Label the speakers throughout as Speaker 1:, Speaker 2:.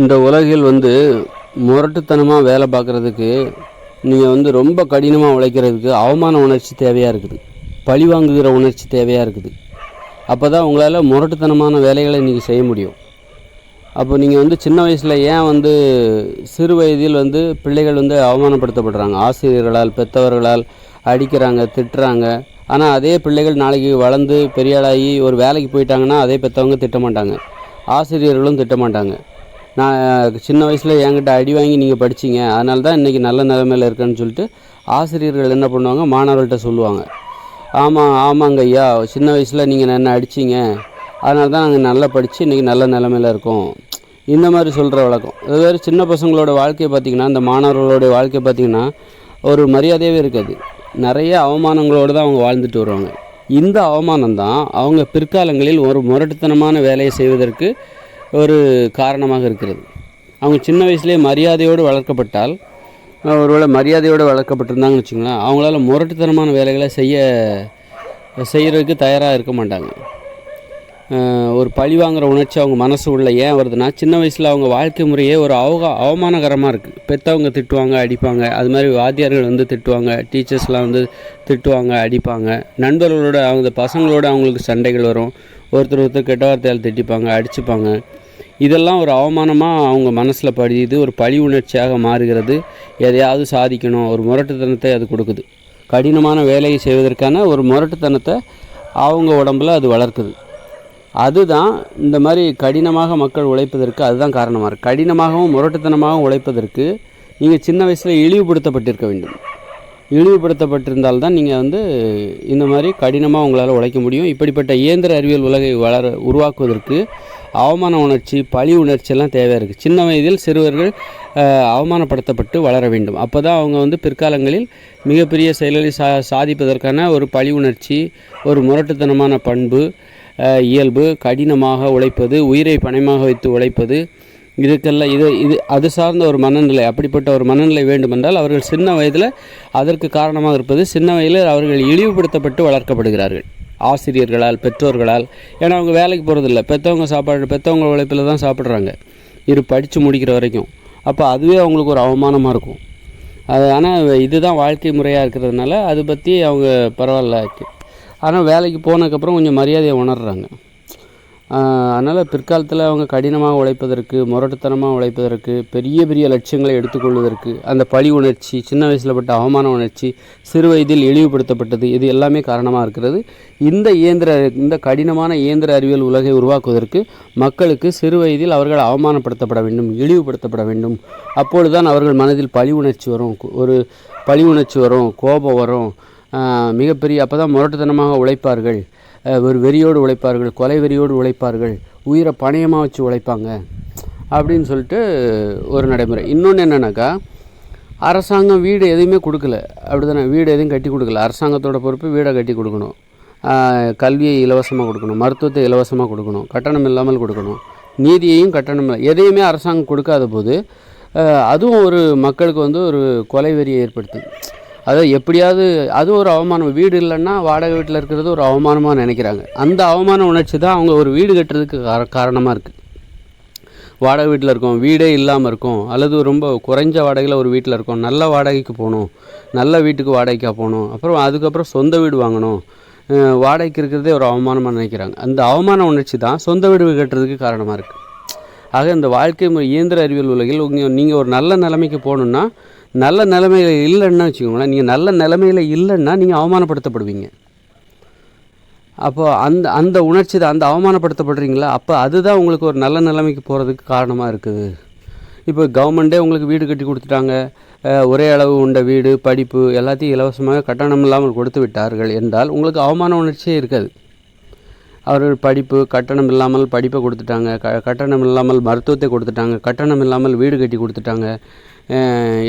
Speaker 1: இந்த உலகில் முரட்டுத்தனமாக வேலை பார்க்குறதுக்கு நீங்கள் ரொம்ப கடினமாக உழைக்கிறதுக்கு அவமான உணர்ச்சி தேவையாக இருக்குது, பழி வாங்குகிற உணர்ச்சி தேவையாக இருக்குது. அப்போ தான் உங்களால் முரட்டுத்தனமான வேலைகளை நீங்கள் செய்ய முடியும். அப்போ நீங்கள் சின்ன வயசில் ஏன் சிறு வயதில் பிள்ளைகள் அவமானப்படுத்தப்படுறாங்க, ஆசிரியர்களால் பெற்றவர்களால் அடிக்கிறாங்க, திட்டுறாங்க. ஆனால் அதே பிள்ளைகள் நாளைக்கு வளர்ந்து பெரியாளாகி ஒரு வேலைக்கு போயிட்டாங்கன்னா அதே பெற்றவங்க திட்டமாட்டாங்க, ஆசிரியர்களும் திட்டமாட்டாங்க. நான் சின்ன வயசில் என்கிட்ட அடி வாங்கி நீங்கள் படிச்சிங்க, அதனால தான் இன்றைக்கி நல்ல நிலைமையில் இருக்கேன்னு சொல்லிட்டு ஆசிரியர்கள் என்ன பண்ணுவாங்க, மாணவர்கள்ட்ட சொல்லுவாங்க, ஆமாங்க ஐயா, சின்ன வயசில் நீங்கள் என்ன அடிச்சிங்க, அதனால தான் நாங்கள் நல்லா படித்து இன்றைக்கி நல்ல நிலைமையில் இருக்கோம். இந்த மாதிரி சொல்கிற வழக்கம். அதுவேறு சின்ன பசங்களோட வாழ்க்கையை பார்த்திங்கன்னா, இந்த மாணவர்களோடைய வாழ்க்கையை பார்த்திங்கன்னா ஒரு மரியாதையாகவே இருக்காது. நிறைய அவமானங்களோடு தான் அவங்க வாழ்ந்துட்டு வருவாங்க. இந்த அவமானம் தான் அவங்க பிற்காலங்களில் ஒரு முரட்டுத்தனமான வேலையை செய்வதற்கு ஒரு காரணமாக இருக்கிறது. அவங்க சின்ன வயசுலேயே மரியாதையோடு வளர்க்கப்பட்டால், ஒருவேளை மரியாதையோடு வளர்க்கப்பட்டிருந்தாங்கன்னு வச்சுங்களேன், அவங்களால முரட்டுத்தனமான வேலைகளை செய்கிறதுக்கு தயாராக இருக்க மாட்டாங்க. ஒரு பழி வாங்குகிற உணர்ச்சி அவங்க மனசு உள்ள ஏன் வருதுன்னா, சின்ன வயசில் அவங்க வாழ்க்கை முறையே ஒரு அவமானகரமாக இருக்குது. பெற்றவங்க திட்டுவாங்க, அடிப்பாங்க. அது மாதிரி வாத்தியார்கள் திட்டுவாங்க, டீச்சர்ஸ்லாம் திட்டுவாங்க, அடிப்பாங்க. நண்பர்களோட அவங்க பசங்களோட அவங்களுக்கு சண்டைகள் வரும். ஒருத்தர் கெட்ட வார்த்தையால் திட்டிப்பாங்க, அடிச்சுப்பாங்க. இதெல்லாம் ஒரு அவமானமாக அவங்க மனசில் படியுது, ஒரு பழி உணர்ச்சியாக மாறுகிறது. எதையாவது சாதிக்கணும், ஒரு முரட்டுத்தனத்தை அது கொடுக்குது. கடினமான வேலையை செய்வதற்கான ஒரு முரட்டுத்தனத்தை அவங்க உடம்பில் அது வளர்க்குது. அதுதான் இந்த மாதிரி கடினமாக மக்கள் உழைப்பதற்கு அதுதான் காரணமாக இருக்குது. கடினமாகவும் முரட்டுத்தனமாகவும் உழைப்பதற்கு நீங்கள் சின்ன வயசில் இழிவுபடுத்தப்பட்டிருக்க வேண்டும். இழிவுபடுத்தப்பட்டிருந்தால்தான் நீங்கள் இந்த மாதிரி கடினமாக உங்களால் உழைக்க முடியும். இப்படிப்பட்ட இயந்திர அறிவியல் உலகை உருவாக்குவதற்கு அவமான உணர்ச்சி, பழி உணர்ச்சியெல்லாம் தேவையாக இருக்குது. சின்ன வயதில் சிறுவர்கள் அவமானப்படுத்தப்பட்டு வளர வேண்டும். அப்போ தான் அவங்க பிற்காலங்களில் மிகப்பெரிய செயல்களை சாதிப்பதற்கான ஒரு பழி உணர்ச்சி, ஒரு முரட்டுத்தனமான பண்பு, இயல்பு, கடினமாக உழைப்பது, உயிரை பணயமாக வைத்து உழைப்பது, இதுக்கெல்லாம் இது அது சார்ந்த ஒரு மனநிலை. அப்படிப்பட்ட ஒரு மனநிலை வேண்டுமென்றால் அவர்கள் சின்ன வயதில் அதற்கு காரணமாக இருப்பது, சின்ன வயதில் அவர்கள் இழிவுபடுத்தப்பட்டு வளர்க்கப்படுகிறார்கள் ஆசிரியர்களால், பெற்றோர்களால். ஏன்னா அவங்க வேலைக்கு போகிறதில்ல, பெற்றவங்க உழைப்பில் தான் சாப்பிட்றாங்க படித்து முடிக்கிற வரைக்கும். அப்போ அதுவே அவங்களுக்கு ஒரு அவமானமாக இருக்கும். ஆனால் இதுதான் வாழ்க்கை முறையாக இருக்கிறதுனால அதை பற்றி அவங்க பரவாயில்ல. ஆனால் வேலைக்கு போனதுக்கப்புறம் கொஞ்சம் மரியாதையை உணர்கிறாங்க. அதனால் பிற்காலத்தில் அவங்க கடினமாக உழைப்பதற்கு, முரட்டுத்தனமாக உழைப்பதற்கு, பெரிய பெரிய லட்சியங்களை எடுத்துக்கொள்வதற்கு, அந்த பழி உணர்ச்சி, சின்ன வயசில் பட்ட அவமான உணர்ச்சி, சிறு வயதில் இழிவுபடுத்தப்பட்டது, இது எல்லாமே காரணமாக இருக்கிறது. இந்த கடினமான இயந்திர அறிவியல் உலகை உருவாக்குவதற்கு மக்களுக்கு சிறு வயதில் அவர்கள் அவமானப்படுத்தப்பட வேண்டும், இழிவுபடுத்தப்பட வேண்டும். அப்பொழுது தான் அவர்கள் மனதில் பழி உணர்ச்சி வரும், கோபம் வரும், மிகப்பெரிய. அப்போ தான் முரட்டுத்தனமாக உழைப்பார்கள், ஒரு வெறியோடு உழைப்பார்கள், கொலை வெறியோடு உழைப்பார்கள், உயிரை பணயமாக வச்சு உழைப்பாங்க அப்படின்னு சொல்லிட்டு ஒரு நடைமுறை. இன்னொன்று என்னென்னாக்கா, அரசாங்கம் வீடு எதுவுமே கொடுக்கல, அப்படி தானே, வீடு எதுவும் கட்டி கொடுக்கல. அரசாங்கத்தோட பொறுப்பு வீடை கட்டி கொடுக்கணும், கல்வியை இலவசமாக கொடுக்கணும், மருத்துவத்தை இலவசமாக கொடுக்கணும், கட்டணம் இல்லாமல் கொடுக்கணும், நீதியையும் கட்டணம் எதையுமே அரசாங்கம் கொடுக்காத போது அதுவும் ஒரு மக்களுக்கு ஒரு கொலை வெறியை ஏற்படுத்துது. அதை எப்படியாவது அது ஒரு அவமானம். வீடு இல்லைன்னா வாடகை வீட்டில் இருக்கிறது ஒரு அவமானமாக நினைக்கிறாங்க. அந்த அவமான உணர்ச்சி தான் அவங்க ஒரு வீடு கட்டுறதுக்கு காரணமாக இருக்குது. வாடகை வீட்டில் இருக்கோம், வீடே இல்லாமல் இருக்கும், அல்லது ரொம்ப குறைஞ்ச வாடகையில் ஒரு வீட்டில் இருக்கோம், நல்ல வாடகைக்கு போகணும், நல்ல வீட்டுக்கு வாடகைக்காக போகணும், அதுக்கப்புறம் சொந்த வீடு வாங்கணும், வாடகைக்கு இருக்கிறதே ஒரு அவமானமாக நினைக்கிறாங்க. அந்த அவமான உணர்ச்சி தான் சொந்த வீடு கட்டுறதுக்கு காரணமாக இருக்குது. ஆக இந்த வாழ்க்கை முறை இயந்திர அறிவியல் உலகில் நீங்கள் ஒரு நல்ல நிலைமைக்கு போகணுன்னா, நல்ல நிலைமையில் இல்லைன்னா வச்சுக்கோங்களேன், நீங்கள் நல்ல நிலைமையில் இல்லைன்னா நீங்கள் அவமானப்படுத்தப்படுவீங்க. அப்போது அந்த உணர்ச்சி தான், அந்த அவமானப்படுத்தப்படுறீங்களா, அப்போ அதுதான் உங்களுக்கு ஒரு நல்ல நிலைமைக்கு போகிறதுக்கு காரணமாக இருக்குது. இப்போ கவர்மெண்ட்டே உங்களுக்கு வீடு கட்டி கொடுத்துட்டாங்க, ஒரே அளவு உண்ட வீடு, படிப்பு எல்லாத்தையும் இலவசமாக கட்டணம் இல்லாமல் கொடுத்து விட்டார்கள் என்றால் உங்களுக்கு அவமான உணர்ச்சியே இருக்காது. அவர்கள் கட்டணம் இல்லாமல் படிப்பை கொடுத்துட்டாங்க, கட்டணம் இல்லாமல் மருத்துவத்தை கொடுத்துட்டாங்க, கட்டணம் இல்லாமல் வீடு கட்டி கொடுத்துட்டாங்க,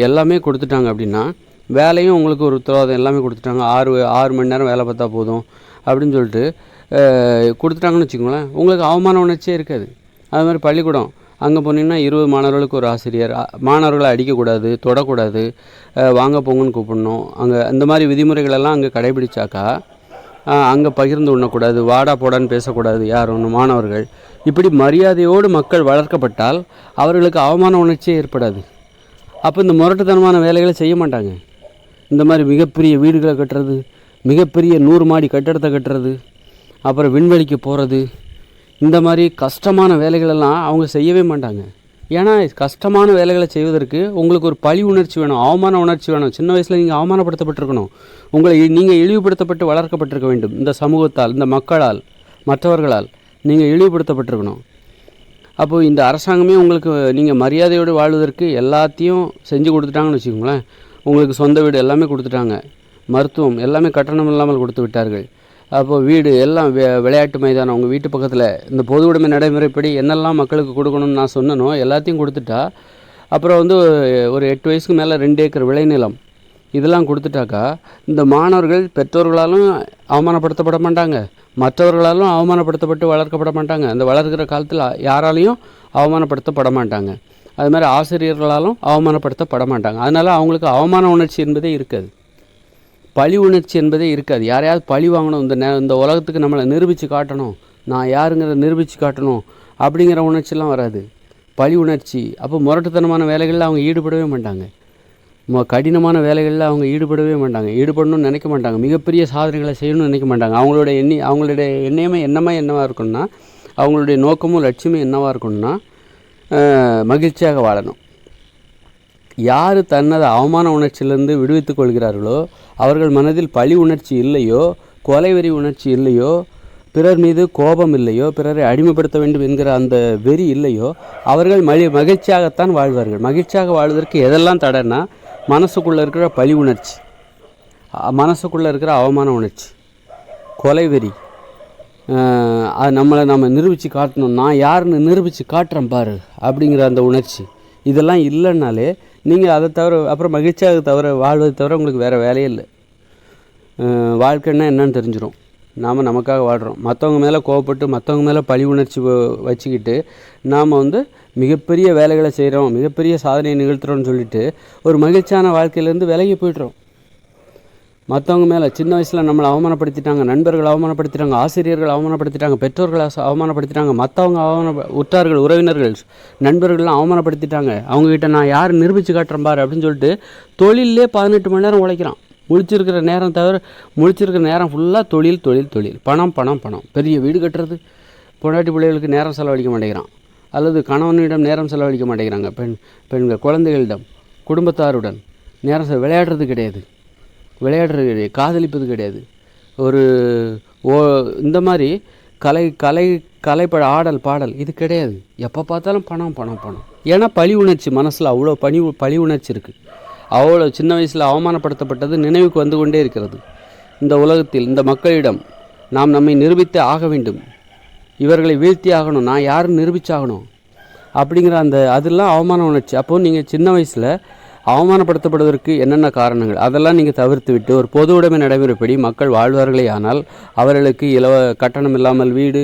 Speaker 1: எல்லாமே கொடுத்துட்டாங்க. அப்படின்னா வேலையும் உங்களுக்கு ஒரு உத்தரவாதம் எல்லாமே கொடுத்துட்டாங்க. 6 மணி நேரம் வேலை பார்த்தா போதும் அப்படின்னு சொல்லிட்டு கொடுத்துட்டாங்கன்னு வச்சுக்கோங்களேன், உங்களுக்கு அவமான உணர்ச்சியே இருக்காது. அது மாதிரி பள்ளிக்கூடம், அங்கே போனீங்கன்னா 20 மாணவர்களுக்கு ஒரு ஆசிரியர், மாணவர்களை அடிக்கக்கூடாது, தொடக்கூடாது, வாங்க போங்கன்னு கூப்பிடணும், அங்கே இந்த மாதிரி விதிமுறைகளெல்லாம் அங்கே கடைபிடிச்சாக்கா அங்கே பகிர்ந்து உண்ணக்கூடாது, வாடா போடான்னு பேசக்கூடாது யார் ஒன்று மாணவர்கள். இப்படி மரியாதையோடு மக்கள் வளர்க்கப்பட்டால் அவர்களுக்கு அவமான உணர்ச்சியே ஏற்படாது. அப்போ இந்த முரட்டுத்தனமான வேலைகளை செய்ய மாட்டாங்க. இந்த மாதிரி மிகப்பெரிய வீடுகளை கட்டுறது, மிகப்பெரிய 100 மாடி கட்டடத்தை கட்டுறது, அப்புறம் விண்வெளிக்கு போகிறது, இந்த மாதிரி கஷ்டமான வேலைகளெல்லாம் அவங்க செய்யவே மாட்டாங்க. ஏன்னா கஷ்டமான வேலைகளை செய்வதற்கு உங்களுக்கு ஒரு பழி உணர்ச்சி வேணும், அவமான உணர்ச்சி வேணும். சின்ன வயசில் நீங்கள் அவமானப்படுத்தப்பட்டிருக்கணும், உங்களை நீங்கள் இழிவுபடுத்தப்பட்டு வளர்க்கப்பட்டிருக்க வேண்டும். இந்த சமூகத்தால், இந்த மக்களால், மற்றவர்களால் நீங்கள் இழிவுபடுத்தப்பட்டிருக்கணும். அப்போது இந்த அரசாங்கமே உங்களுக்கு நீங்கள் மரியாதையோடு வாழ்வதற்கு எல்லாத்தையும் செஞ்சு கொடுத்துட்டாங்கன்னு வச்சுக்கோங்களேன். உங்களுக்கு சொந்த வீடு எல்லாமே கொடுத்துட்டாங்க, மருத்துவம் எல்லாமே கட்டணம் இல்லாமல் கொடுத்து விட்டார்கள். அப்போது வீடு எல்லாம் விளையாட்டு மைதானம் உங்கள் வீட்டு பக்கத்தில் இந்த பொது உடைமை நடைமுறைப்படி என்னெல்லாம் மக்களுக்கு கொடுக்கணும்னு நான் சொன்னனோ எல்லாத்தையும் கொடுத்துட்டா, அப்புறம் வந்து ஒரு 8 வயசுக்கு மேலே 2 ஏக்கர் விளைநிலம் இதெல்லாம் கொடுத்துட்டாக்கா, இந்த மாணவர்கள் பெற்றோர்களாலும் அவமானப்படுத்தப்பட மாட்டாங்க, மற்றவர்களாலும் அவமானப்படுத்தப்பட்டு வளர்க்கப்பட மாட்டாங்க. அந்த வளர்கிற காலத்தில் யாராலையும் அவமானப்படுத்தப்பட மாட்டாங்க. அது மாதிரி ஆசிரியர்களாலும் அவமானப்படுத்தப்பட மாட்டாங்க. அதனால் அவங்களுக்கு அவமான உணர்ச்சி என்பதே இருக்காது, பழி உணர்ச்சி என்பதே இருக்காது. யாரையாவது பழி வாங்கணும், இந்த உலகத்துக்கு நம்மளை நிரூபித்து காட்டணும், நான் யாருங்கிறத நிரூபித்து காட்டணும் அப்படிங்கிற உணர்ச்சிலாம் வராது, பழி உணர்ச்சி. அப்போ முரட்டுத்தனமான வேலைகளில் அவங்க ஈடுபடவே மாட்டாங்க, கடினமான வேலைகளில் அவங்க ஈடுபடவே மாட்டாங்க, ஈடுபடணும்னு நினைக்க மாட்டாங்க, மிகப்பெரிய சாதனைகளை செய்யணும்னு நினைக்க மாட்டாங்க. அவங்களுடைய என்னவாக இருக்கணும்னா, அவங்களுடைய நோக்கமும் லட்சியமும் என்னவாக இருக்கணும்னா மகிழ்ச்சியாக வாழணும். யார் தன்னது அவமான உணர்ச்சியிலிருந்து விடுவித்துக் கொள்கிறார்களோ, அவர்கள் மனதில் பழி உணர்ச்சி இல்லையோ, கொலைவெறி உணர்ச்சி இல்லையோ, பிறர் மீது கோபம் இல்லையோ, பிறரை அடிமைப்படுத்த வேண்டும் என்கிற அந்த வெறி இல்லையோ, அவர்கள் மகிழ்ச்சியாகத்தான் வாழ்வார்கள். மகிழ்ச்சியாக வாழ்வதற்கு எதெல்லாம் தடைன்னா, மனசுக்குள்ளே இருக்கிற பழி உணர்ச்சி, மனசுக்குள்ளே இருக்கிற அவமான உணர்ச்சி, கொலைவெறி, அது நம்ம நிரூபித்து காட்டணும், நான் யாருன்னு நிரூபித்து காட்டுறேன் பாரு அப்படிங்கிற அந்த உணர்ச்சி, இதெல்லாம் இல்லைன்னாலே நீங்கள் அதை தவிர அப்புறம் மகிழ்ச்சியாக தவிர வாழ்வதை தவிர உங்களுக்கு வேறு வேலையே இல்லை. வாழ்க்கைன்னா என்னன்னு தெரிஞ்சிடும். நாம் நமக்காக வாழ்கிறோம், மற்றவங்க மேலே கோவப்பட்டு மற்றவங்க மேலே பழி உணர்ச்சி வச்சுக்கிட்டு நாம் மிகப்பெரிய வேலைகளை செய்கிறோம், மிகப்பெரிய சாதனையை நிகழ்த்துறோம்னு சொல்லிட்டு ஒரு மகிழ்ச்சியான வாழ்க்கையிலேருந்து விலகி போய்ட்றோம். மற்றவங்க மேலே சின்ன வயசில் நம்மளை அவமானப்படுத்திட்டாங்க, நண்பர்கள் அவமானப்படுத்திட்டாங்க, ஆசிரியர்கள் அவமானப்படுத்திட்டாங்க, பெற்றோர்களை அவமானப்படுத்திட்டாங்க, மற்றவங்க உற்றார்கள், உறவினர்கள், நண்பர்கள்லாம் அவமானப்படுத்திட்டாங்க, அவங்ககிட்ட நான் யார் நிரூபித்து காட்டுறேன் பாரு அப்படின்னு சொல்லிட்டு தொழிலே 18 மணி நேரம் உழைக்கிறான். முழிச்சிருக்கிற நேரம் தவிர முழிச்சிருக்கிற நேரம் ஃபுல்லாக தொழில் தொழில் தொழில், பணம் பணம் பணம். பெரிய வீடு கட்டுறது, பொண்டாட்டி பிள்ளைகளுக்கு நேரம் செலவழிக்க மாட்டேங்கிறான், அல்லது கணவனிடம் நேரம் செலவழிக்க மாட்டேங்கிறாங்க. பெண்கள் குழந்தைகளிடம், குடும்பத்தாருடன் நேரம் விளையாடுறது கிடையாது, காதலிப்பது கிடையாது. இந்த மாதிரி கலைப்பட ஆடல் பாடல் இது கிடையாது. எப்போ பார்த்தாலும் பணம் பணம் பணம். ஏன்னா பழி உணர்ச்சி மனசில் அவ்வளோ பழி உணர்ச்சி இருக்குது. அவ்வளோ சின்ன வயசில் அவமானப்படுத்தப்பட்டது நினைவுக்கு வந்து கொண்டே இருக்கிறது. இந்த உலகத்தில் இந்த மக்களிடம் நாம் நம்மை நிரூபித்தே ஆக வேண்டும், இவர்களை வீழ்த்தி ஆகணும், நான் யாரும் நிரூபிச்சாகணும் அப்படிங்கிற அதெல்லாம் அவமான உணர்ச்சி. அப்போது நீங்கள் சின்ன வயசில் அவமானப்படுத்தப்படுவதற்கு என்னென்ன காரணங்கள் அதெல்லாம் நீங்கள் தவிர்த்து விட்டு ஒரு பொது உடைமை நடைமுறைப்படி மக்கள் வாழ்வார்களே ஆனால் அவர்களுக்கு கட்டணம் இல்லாமல் வீடு,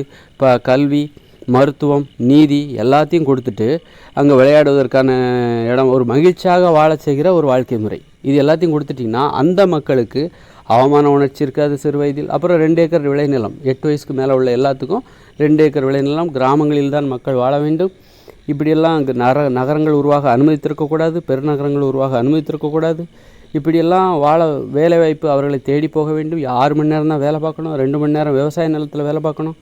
Speaker 1: கல்வி, மருத்துவம், நீதி எல்லாத்தையும் கொடுத்துட்டு அங்கே விளையாடுவதற்கான இடம், ஒரு மகிழ்ச்சியாக வாழ செய்கிற ஒரு வாழ்க்கை முறை, இது எல்லாத்தையும் கொடுத்துட்டிங்கன்னா அந்த மக்களுக்கு அவமான உணர்ச்சி இருக்காது சிறு வயதில். அப்புறம் 2 ஏக்கர் விளைநிலம், 8 வயசுக்கு மேலே உள்ள எல்லாத்துக்கும் 2 ஏக்கர் விளைநிலம், கிராமங்களில் தான் மக்கள் வாழ வேண்டும். இப்படியெல்லாம் அங்கே நகரங்கள் உருவாக அனுமதித்திருக்கக்கூடாது, பெருநகரங்கள் உருவாக அனுமதித்திருக்கக்கூடாது. இப்படியெல்லாம் வேலைவாய்ப்பு அவர்களை தேடி போக வேண்டும். 6 மணி நேரம் தான் வேலை பார்க்கணும், 2 மணி நேரம் விவசாய நிலத்தில் வேலை பார்க்கணும்.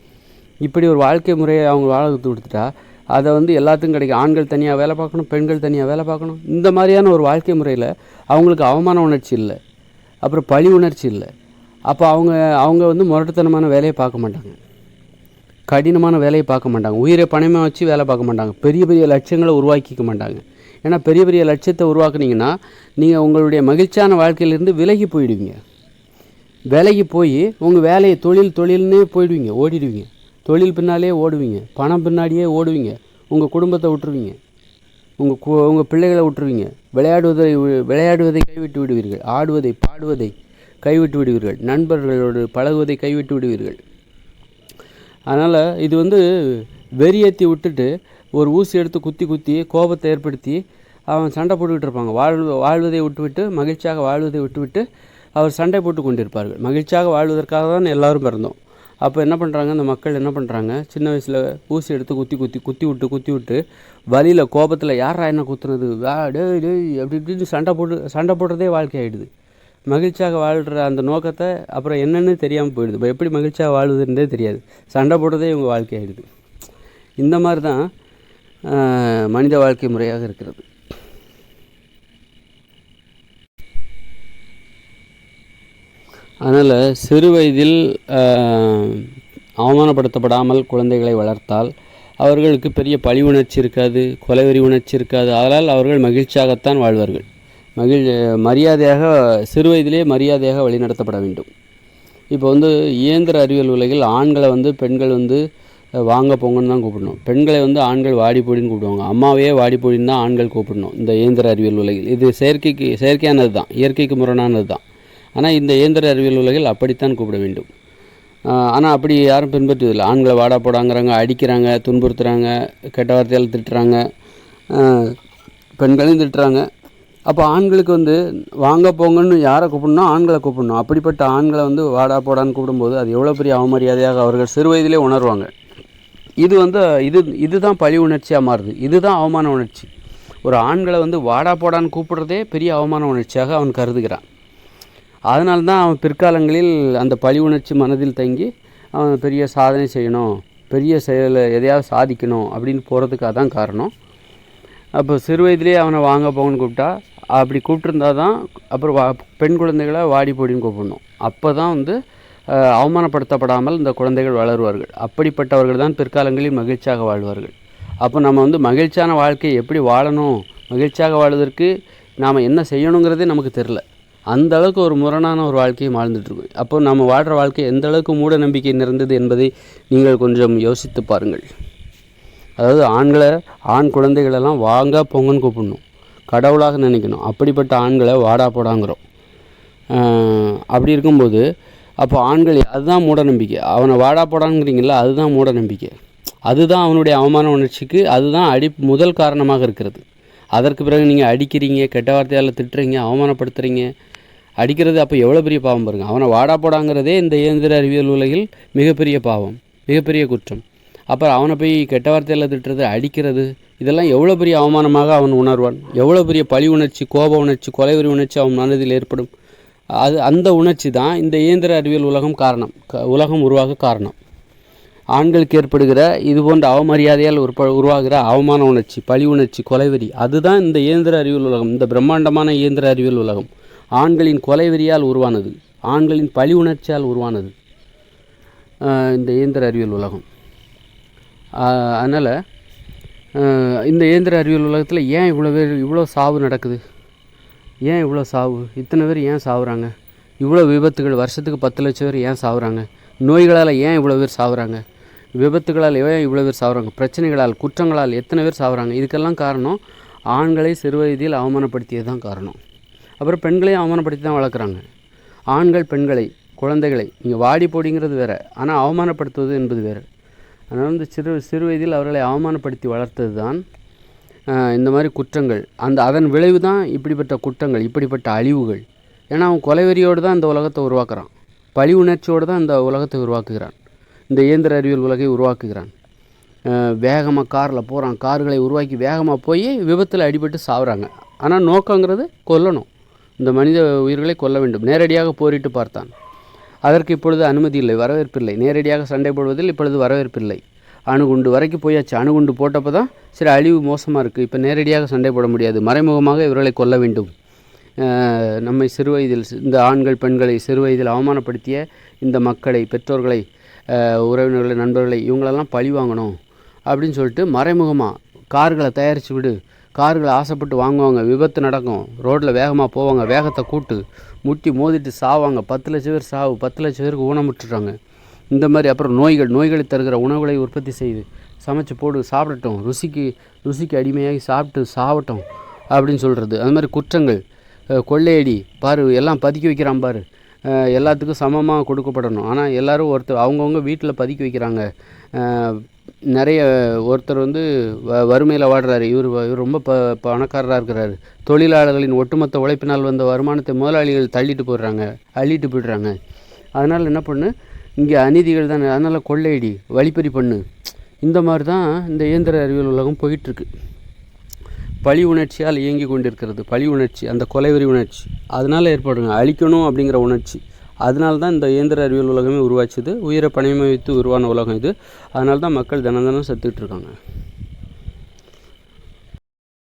Speaker 1: இப்படி ஒரு வாழ்க்கை முறையை அவங்க வாழ கொடுத்துட்டா அதை எல்லாத்துக்கும் கிடைக்கும். ஆண்கள் தனியாக வேலை பார்க்கணும், பெண்கள் தனியாக வேலை பார்க்கணும். இந்த மாதிரியான ஒரு வாழ்க்கை முறையில் அவங்களுக்கு அவமான உணர்ச்சி இல்லை, அப்புறம் பழி உணர்ச்சி இல்லை. அப்போ அவங்க முரட்டுத்தனமான வேலையை பார்க்க மாட்டாங்க, கடினமான வேலையை பார்க்க மாட்டாங்க, உயிரை பணமாக வச்சு வேலை பார்க்க மாட்டாங்க, பெரிய பெரிய லட்சியங்களை உருவாக்கிக்க மாட்டாங்க. ஏன்னா பெரிய பெரிய லட்சியத்தை உருவாக்குனீங்கன்னா நீங்கள் உங்களுடைய மகிழ்ச்சியான வாழ்க்கையிலேருந்து விலகி போயிடுவீங்க. விலகி போய் உங்கள் வேலையை தொழில்னே போயிடுவீங்க, ஓடிடுவீங்க, தொழில் பின்னாலே ஓடுவீங்க, பணம் பின்னாடியே ஓடுவீங்க, உங்கள் குடும்பத்தை விட்டுருவீங்க, உங்கள் பிள்ளைகளை விட்டுருவீங்க, விளையாடுவதை கைவிட்டு விடுவீர்கள், ஆடுவதை பாடுவதை கைவிட்டு விடுவீர்கள், நண்பர்களோடு பழகுவதை கைவிட்டு விடுவீர்கள். அதனால் இது வெறியேற்றி விட்டுட்டு ஒரு ஊசி எடுத்து குத்தி கோபத்தை ஏற்படுத்தி அவன் சண்டை போட்டுக்கிட்டு இருப்பாங்க. வாழ்வதை விட்டுவிட்டு, மகிழ்ச்சியாக வாழ்வதை விட்டுவிட்டு அவர் சண்டை போட்டு கொண்டிருப்பார்கள். மகிழ்ச்சியாக வாழ்வதற்காக தான் எல்லோரும் பிறந்தோம். அப்போ என்ன பண்ணுறாங்க, அந்த மக்கள் என்ன பண்ணுறாங்க, சின்ன வயசில் ஊசி எடுத்து குத்தி விட்டு வலியில் கோபத்தில் யாரா என்ன குத்துனது டேய் அப்படி இப்படின்னு சண்டை போடுறதே வாழ்க்கை ஆகிடுது. மகிழ்ச்சியாக வாழ்கிற அந்த நோக்கத்தை அப்புறம் என்னென்னு தெரியாமல் போயிடுது. இப்போ எப்படி மகிழ்ச்சியாக வாழ்வதுன்றே தெரியாது, சண்டை போடுறதே இவங்க வாழ்க்கை ஆகிடுது. இந்த மாதிரி தான் மனித வாழ்க்கை முறையாக இருக்கிறது. அதனால் சிறு வயதில் அவமானப்படுத்தப்படாமல் குழந்தைகளை வளர்த்தால் அவர்களுக்கு பெரிய பழி உணர்ச்சி இருக்காது, கொலைவெறி உணர்ச்சி இருக்காது. அதனால் அவர்கள் மகிழ்ச்சியாகத்தான் வாழ்வார்கள். மரியாதையாக சிறு வயதிலே மரியாதையாக வழிநடத்தப்பட வேண்டும். இப்போ இயந்திர அறிவியல் உலகில் ஆண்களை பெண்கள் வாங்க போங்கன்னு தான் கூப்பிடணும், பெண்களை ஆண்கள் வாடி போடின்னு கூப்பிடுவாங்க. அம்மாவையே வாடி போடின்னு தான் ஆண்கள் கூப்பிடணும் இந்த இயந்திர அறிவியல் உலகில். இது செயற்கையானது தான், இயற்கைக்கு முரணானது தான். ஆனால் இந்த இயந்திர அறிவியல் உலகில் அப்படித்தான் கூப்பிட வேண்டும். ஆனால் அப்படி யாரும் பின்பற்றுவதில்லை. ஆண்களை வாடா போடாங்கிறாங்க, அடிக்கிறாங்க, துன்புறுத்துகிறாங்க, கெட்ட வார்த்தையால் திட்டுறாங்க, பெண்களையும் திட்டுறாங்க. அப்போ ஆண்களுக்கு வாங்க போங்கன்னு யாரை கூப்பிடணும், ஆண்களை கூப்பிடணும். அப்படிப்பட்ட ஆண்களை வாடா போடான்னு கூப்பிடும்போது அது எவ்வளோ பெரிய அவமரியாதையாக அவர்கள் சிறு வயதிலே உணர்வாங்க. இதுதான் பழி உணர்ச்சியாக மாறுது, இதுதான் அவமான உணர்ச்சி. ஒரு ஆண்களை வாடா போடான்னு கூப்பிடுறதே பெரிய அவமான உணர்ச்சியாக அவன் கருதுகிறான். அதனால்தான் அவன் பிற்காலங்களில் அந்த பழி உணர்ச்சி மனதில் தங்கி அவன் பெரிய சாதனை செய்யணும், பெரிய செயலை எதையாவது சாதிக்கணும் அப்படின்னு போகிறதுக்கு அதான் காரணம். அப்போ சிறு வயதிலே அவனை வாங்க போங்கன்னு கூப்பிட்டா, அப்படி கூப்பிட்டுருந்தா தான் அப்புறம் பெண் குழந்தைகளை வாடி போடின்னு கூப்பிடணும். அப்போ தான் அவமானப்படுத்தப்படாமல் இந்த குழந்தைகள் வளருவார்கள். அப்படிப்பட்டவர்கள் தான் பிற்காலங்களில் மகிழ்ச்சியாக வாழ்வார்கள். அப்போ நம்ம மகிழ்ச்சியான வாழ்க்கையை எப்படி வாழணும், மகிழ்ச்சியாக வாழ்வதற்கு நாம் என்ன செய்யணுங்கிறதே நமக்கு தெரில. அந்த அளவுக்கு ஒரு முரணான ஒரு வாழ்க்கையை வாழ்ந்துட்டுருக்கோம். அப்போ நம்ம வாழ்கிற வாழ்க்கை எந்த அளவுக்கு மூட நம்பிக்கை நிறைந்தது என்பதை நீங்கள் கொஞ்சம் யோசித்து பாருங்கள். அதாவது ஆண் குழந்தைகளெல்லாம் வாங்க போங்கன்னு கூப்பிடணும், கடவுளாக நினைக்கணும். அப்படிப்பட்ட ஆண்களை வாடா போடாங்கிறோம். அப்படி இருக்கும்போது அப்போ ஆண்கள் அதுதான் மூட நம்பிக்கை. அவனை வாடா போடாங்கிறீங்கள, அதுதான் மூட நம்பிக்கை. அதுதான் அவனுடைய அவமான உணர்ச்சிக்கு அதுதான் முதல் காரணமாக இருக்கிறது. அதற்கு பிறகு நீங்கள் அடிக்கிறீங்க, கெட்ட வார்த்தையால் திட்டுறீங்க, அவமானப்படுத்துகிறீங்க, அடிக்கிறது. அப்போ எவ்வளோ பெரிய பாவம் பாருங்கள். அவனை வாடா போடாங்கிறதே இந்த இயந்திர அறிவியல் உலகில் மிகப்பெரிய பாவம், மிகப்பெரிய குற்றம். அப்புறம் அவனை போய் கெட்ட வார்த்தையில் திட்டுறது, அடிக்கிறது, இதெல்லாம் எவ்வளோ பெரிய அவமானமாக அவன் உணர்வான். எவ்வளோ பெரிய பழி உணர்ச்சி, கோப உணர்ச்சி, கொலைவெறி உணர்ச்சி அவன் மனதில் ஏற்படும். அந்த உணர்ச்சி தான் இந்த இயந்திர அறிவியல் உலகம் உருவாக காரணம். ஆண்களுக்கு ஏற்படுகிற இதுபோன்ற அவமரியாதையால் உருவாகிற அவமான உணர்ச்சி, பழி உணர்ச்சி, கொலைவெறி, அதுதான் இந்த இயந்திர அறிவியல் உலகம், இந்த பிரம்மாண்டமான இயந்திர அறிவியல் உலகம். ஆண்களின் கொலைவெறியால் உருவானது, ஆண்களின் பழி உணர்ச்சியால் உருவானது இந்த இயந்திர அறிவியல் உலகம். அதனால் இந்த இயந்திர அறிவியல் உலகத்தில் ஏன் இவ்வளோ சாவு நடக்குது, ஏன் இவ்வளோ சாவு, இத்தனை பேர் ஏன் சாகுறாங்க, இவ்வளோ விபத்துகள், வருஷத்துக்கு 10 லட்சம் பேர் ஏன் சாகுறாங்க, நோய்களால் ஏன் இவ்வளோ பேர் சாகுறாங்க, விபத்துகளால் ஏன் இவ்வளோ பேர் சாகுறாங்க, பிரச்சனைகளால், குற்றங்களால் எத்தனை பேர் சாகுறாங்க. இதுக்கெல்லாம் காரணம் ஆண்களை சிறு வயதில் அவமானப்படுத்தியது தான் காரணம். அப்புறம் பெண்களையும் அவமானப்படுத்தி தான் வளர்க்குறாங்க. ஆண்கள் பெண்களை, குழந்தைகளை நீங்கள் வாடி போடிங்கிறது வேறு, ஆனால் அவமானப்படுத்துவது என்பது வேறு. அதனால் சிறு வயதில் அவர்களை அவமானப்படுத்தி வளர்த்தது தான் இந்த மாதிரி குற்றங்கள். அதன் விளைவு தான் இப்படிப்பட்ட குற்றங்கள், இப்படிப்பட்ட அழிவுகள். ஏன்னா அவன் கொலைவெறியோடு தான் இந்த உலகத்தை உருவாக்குறான், பழி உணர்ச்சியோடு தான் இந்த உலகத்தை உருவாக்குகிறான், இந்த இயந்திர அறிவியல் உலகை உருவாக்குகிறான். வேகமாக காரில் போகிறான், கார்களை உருவாக்கி வேகமாக போய் விபத்தில் அடிபட்டு சாகுறாங்க. ஆனால் நோக்கங்கிறது கொல்லணும், இந்த மனித உயிர்களை கொல்ல வேண்டும். நேரடியாக போரிட்டு பார்த்தான், அதற்கு இப்பொழுது அனுமதி இல்லை, வரவேற்பில்லை. நேரடியாக சண்டை போடுவதில் இப்பொழுது வரவேற்பில்லை. அணுகுண்டு வரைக்கும் போயாச்சு. அணுகுண்டு போட்டப்போ தான் சரி அழிவு மோசமாக இருக்குது, இப்போ நேரடியாக சண்டை போட முடியாது, மறைமுகமாக இவர்களை கொல்ல வேண்டும். நம்மை சிறு வயதில் இந்த ஆண்கள் பெண்களை சிறு வயதில் அவமானப்படுத்திய இந்த மக்களை, பெற்றோர்களை, உறவினர்களை, நண்பர்களை, இவங்களெல்லாம் பழி வாங்கணும் அப்படின்னு சொல்லிட்டு மறைமுகமாக கார்களை தயாரித்து விடு, கார்களை ஆசைப்பட்டு வாங்குவாங்க, விபத்து நடக்கும், ரோட்டில் வேகமாக போவாங்க, வேகத்தை கூட்டு முட்டி மோதிட்டு சாவாங்க, 10 லட்சம் பேர் சாவு, 10 லட்சம் பேருக்கு ஊனமுட்டுறாங்க. இந்த மாதிரி அப்புறம் நோய்களை தருகிற உணவுகளை உற்பத்தி செய்து சமைச்சு போடு, சாப்பிடட்டும், ருசிக்கு அடிமையாகி சாப்பிட்டு சாவட்டும் அப்படின்னு சொல்கிறது. அது மாதிரி குற்றங்கள், கொள்ளையடி பாரு, எல்லாம் பதுக்கி வைக்கிறான் பாரு, எல்லாத்துக்கும் சமமாக கொடுக்கப்படணும். ஆனால் எல்லோரும் அவங்கவுங்க வீட்டில் பதுக்கி வைக்கிறாங்க, நிறைய ஒருத்தர் வந்து வறுமையில் வாடுறாரு, இவர் ரொம்ப பணக்காரராக இருக்கிறாரு. தொழிலாளர்களின் ஒட்டுமொத்த உழைப்பினால் வந்த வருமானத்தை முதலாளிகள் தள்ளிட்டு போடுறாங்க, அள்ளிட்டு போய்ட்றாங்க. அதனால் என்ன பண்ணு, இங்கே அநீதிகள் தான், அதனால் கொள்ளையடி, வழிப்பறி பண்ணு. இந்த மாதிரி தான் இந்த இயந்திர அறிவியல் உலகம் போயிட்டுருக்கு. பழி உணர்ச்சியால் இயங்கி கொண்டிருக்கிறது. பழி உணர்ச்சி, அந்த கொலைவெறி உணர்ச்சி, அதனால் ஏற்படுங்க அழிக்கணும் அப்படிங்கிற உணர்ச்சி. அதனால தான் இந்த இயந்திர அறிவியல் உலகமே உருவாச்சுது. உயிரை பணயமாக வைத்து உருவான உலகம் இது. அதனால தான் மக்கள் தினம் தினம் செத்துக்கிட்டு இருக்காங்க.